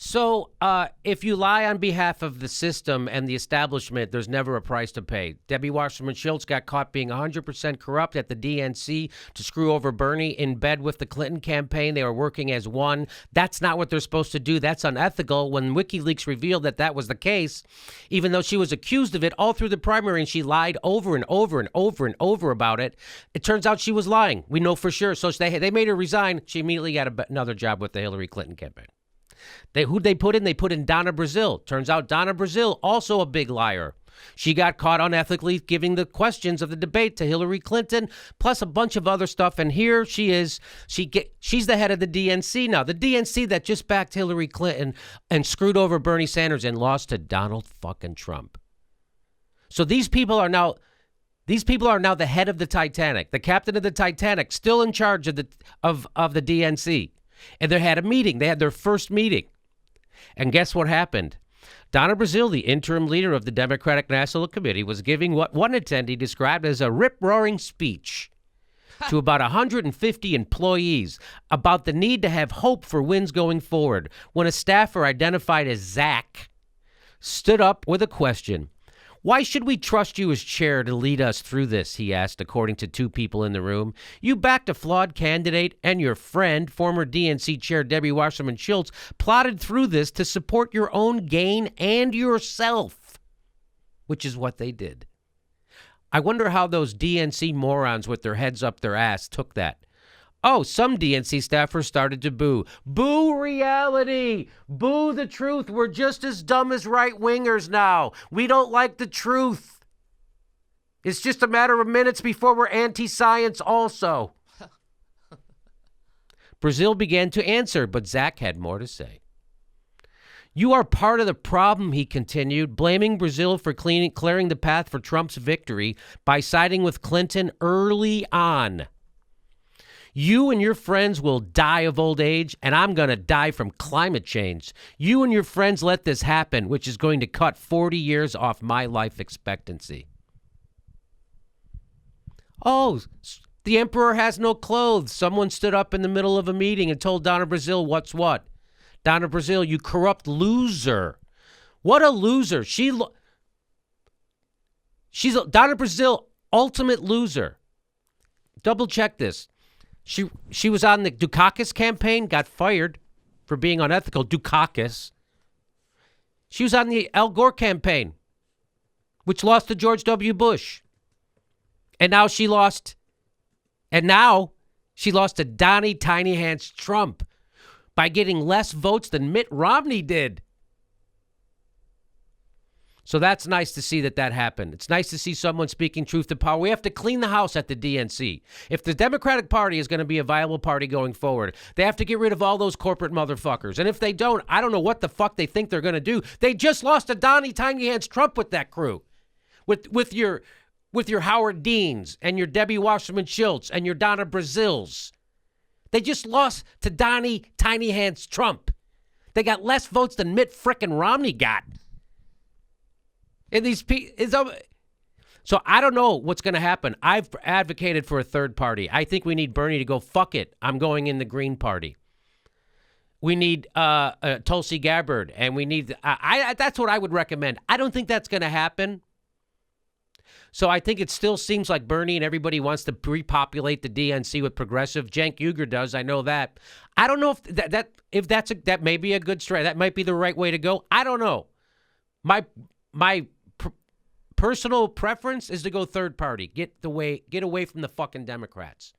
So if you lie on behalf of the system and the establishment, there's never a price to pay. Debbie Wasserman Schultz got caught being 100% corrupt at the DNC to screw over Bernie in bed with the Clinton campaign. They were working as one. That's not what they're supposed to do. That's unethical. When WikiLeaks revealed that that was the case, even though she was accused of it all through the primary and she lied over and over and over and over about it, it turns out she was lying. We know for sure. So they made her resign. She immediately got another job with the Hillary Clinton campaign. Who'd they put in? They put in Donna Brazile. Turns out Donna Brazile, also a big liar. She got caught unethically giving the questions of the debate to Hillary Clinton, plus a bunch of other stuff. And here she is. She's the head of the DNC now. The DNC that just backed Hillary Clinton and screwed over Bernie Sanders and lost to Donald fucking Trump. So these people are now the head of the Titanic, the captain of the Titanic, still in charge of the DNC. And they had a meeting. They had their first meeting. And guess what happened? Donna Brazile, the interim leader of the Democratic National Committee, was giving what one attendee described as a rip-roaring speech to about 150 employees about the need to have hope for wins going forward when a staffer identified as Zach stood up with a question. Why should we trust you as chair to lead us through this, he asked, according to two people in the room. You backed a flawed candidate, and your friend, former DNC chair Debbie Wasserman Schultz, plotted through this to support your own gain and yourself, which is what they did. I wonder how those DNC morons with their heads up their ass took that. Oh, some DNC staffers started to boo. Boo reality. Boo the truth. We're just as dumb as right-wingers now. We don't like the truth. It's just a matter of minutes before we're anti-science also. Brazile began to answer, but Zach had more to say. You are part of the problem, he continued, blaming Brazile for clearing the path for Trump's victory by siding with Clinton early on. You and your friends will die of old age, and I'm going to die from climate change. You and your friends let this happen, which is going to cut 40 years off my life expectancy. Oh, the emperor has no clothes. Someone stood up in the middle of a meeting and told Donna Brazile what's what. Donna Brazile, you corrupt loser. What a loser. She's Donna Brazile, ultimate loser. Double check this. She was on the Dukakis campaign, got fired for being unethical. Dukakis. She was on the Al Gore campaign, which lost to George W. Bush. And now she lost to Donnie Tiny Hands Trump by getting less votes than Mitt Romney did. So that's nice to see that happened. It's nice to see someone speaking truth to power. We have to clean the house at the DNC. If the Democratic Party is going to be a viable party going forward, they have to get rid of all those corporate motherfuckers. And if they don't, I don't know what the fuck they think they're going to do. They just lost to Donnie Tiny Hands Trump with that crew. With your Howard Deans and your Debbie Wasserman Schultz and your Donna Braziles. They just lost to Donnie Tiny Hands Trump. They got less votes than Mitt frickin' Romney got. And so I don't know what's going to happen. I've advocated for a third party. I think we need Bernie to go, fuck it, I'm going in the Green Party. We need Tulsi Gabbard, and we need that's what I would recommend. I don't think that's going to happen. So I think it still seems like Bernie and everybody wants to repopulate the DNC with progressive. Cenk Uygur does. I know that. I don't know if that may be a good strategy. That might be the right way to go. I don't know. My personal preference is to go third party. Get away from the fucking Democrats.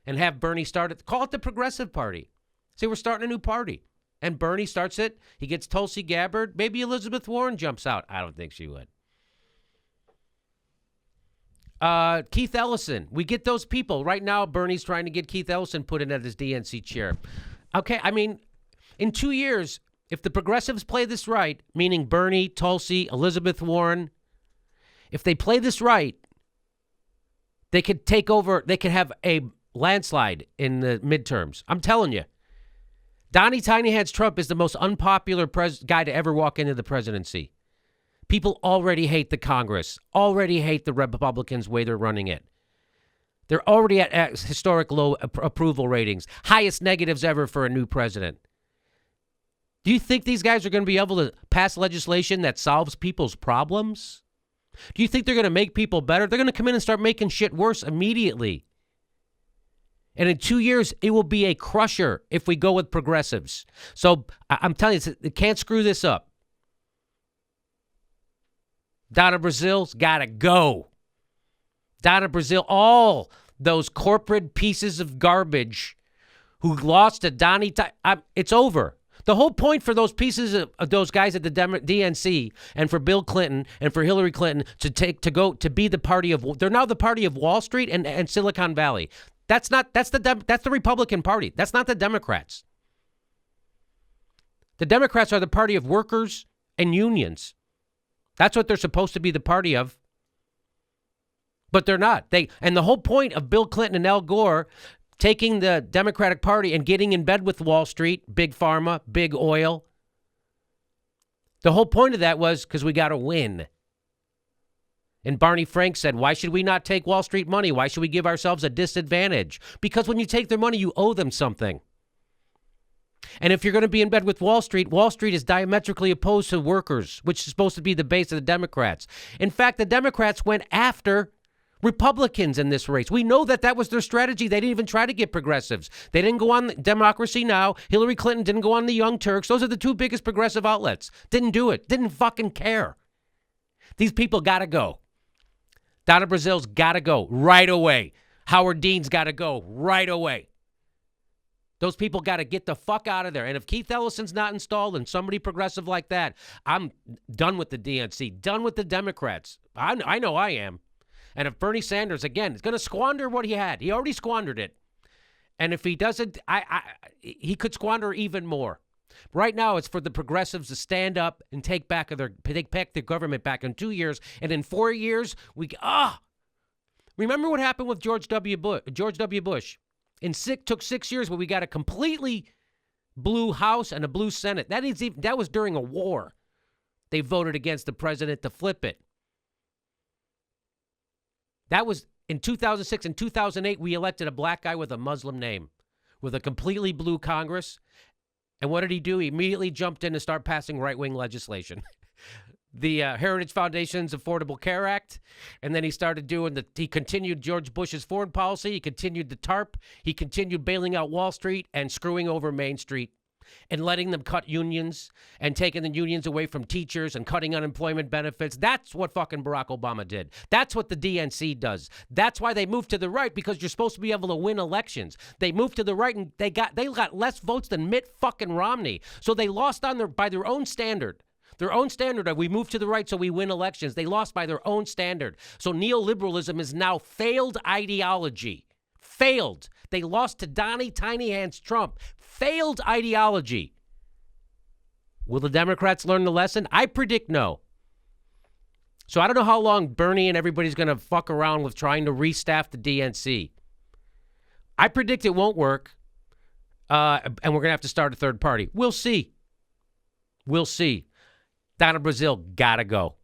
And have Bernie call it the Progressive Party. Say we're starting a new party. And Bernie starts it. He gets Tulsi Gabbard. Maybe Elizabeth Warren jumps out. I don't think she would. Keith Ellison. We get those people. Right now, Bernie's trying to get Keith Ellison put in as his DNC chair. Okay, I mean, in 2 years, if the progressives play this right, meaning Bernie, Tulsi, Elizabeth Warren, if they play this right, they could take over. They could have a landslide in the midterms. I'm telling you. Donnie Tiny Hands Trump is the most unpopular guy to ever walk into the presidency. People already hate the Congress, already hate the Republicans' way they're running it. They're already at historic low approval ratings, highest negatives ever for a new president. Do you think these guys are going to be able to pass legislation that solves people's problems? Do you think they're going to make people better? They're going to come in and start making shit worse immediately. And in 2 years, it will be a crusher if we go with progressives. So I'm telling you, they can't screw this up. Donna Brazile's got to go. Donna Brazile, all those corporate pieces of garbage who lost to Donnie, it's over. The whole point for those pieces of those guys at the DNC and for Bill Clinton and for Hillary Clinton to be the party of, they're now the party of Wall Street and Silicon Valley. That's the Republican Party. That's not the Democrats. The Democrats are the party of workers and unions. That's what they're supposed to be the party of. But they're not. And the whole point of Bill Clinton and Al Gore taking the Democratic Party and getting in bed with Wall Street, big pharma, big oil, the whole point of that was because we got to win. And Barney Frank said, why should we not take Wall Street money? Why should we give ourselves a disadvantage? Because when you take their money, you owe them something. And if you're going to be in bed with Wall Street is diametrically opposed to workers, which is supposed to be the base of the Democrats. In fact, the Democrats went after Republicans in this race. We know that was their strategy. They didn't even try to get progressives. They didn't go on Democracy Now! Hillary Clinton didn't go on the Young Turks. Those are the two biggest progressive outlets. Didn't do it. Didn't fucking care. These people got to go. Donna Brazile's got to go right away. Howard Dean's got to go right away. Those people got to get the fuck out of there. And if Keith Ellison's not installed and somebody progressive like that, I'm done with the DNC, done with the Democrats. I know I am. And if Bernie Sanders, again, is going to squander what he had, he already squandered it. And if he doesn't, he could squander even more. Right now, it's for the progressives to stand up and take back the government back in 2 years. And in 4 years, remember what happened with George W. Bush? Took 6 years, but we got a completely blue House and a blue Senate. That was during a war. They voted against the president to flip it. That was in 2006 and 2008. We elected a black guy with a Muslim name, with a completely blue Congress. And what did he do? He immediately jumped in and started passing right-wing legislation. The Heritage Foundation's Affordable Care Act. And then he started he continued George Bush's foreign policy. He continued the TARP. He continued bailing out Wall Street and screwing over Main Street and letting them cut unions and taking the unions away from teachers and cutting unemployment benefits. That's what fucking Barack Obama did. That's what the DNC does. That's why they moved to the right, because you're supposed to be able to win elections. They moved to the right and they got less votes than Mitt fucking Romney. So they lost by their own standard. Their own standard of we move to the right so we win elections. They lost by their own standard. So neoliberalism is now failed ideology. Failed. They lost to Donnie Tiny Hands Trump. Failed ideology. Will the Democrats learn the lesson? I predict no. So I don't know how long Bernie and everybody's going to fuck around with trying to restaff the DNC. I predict it won't work, and we're going to have to start a third party. We'll see. We'll see. Donna Brazile gotta go.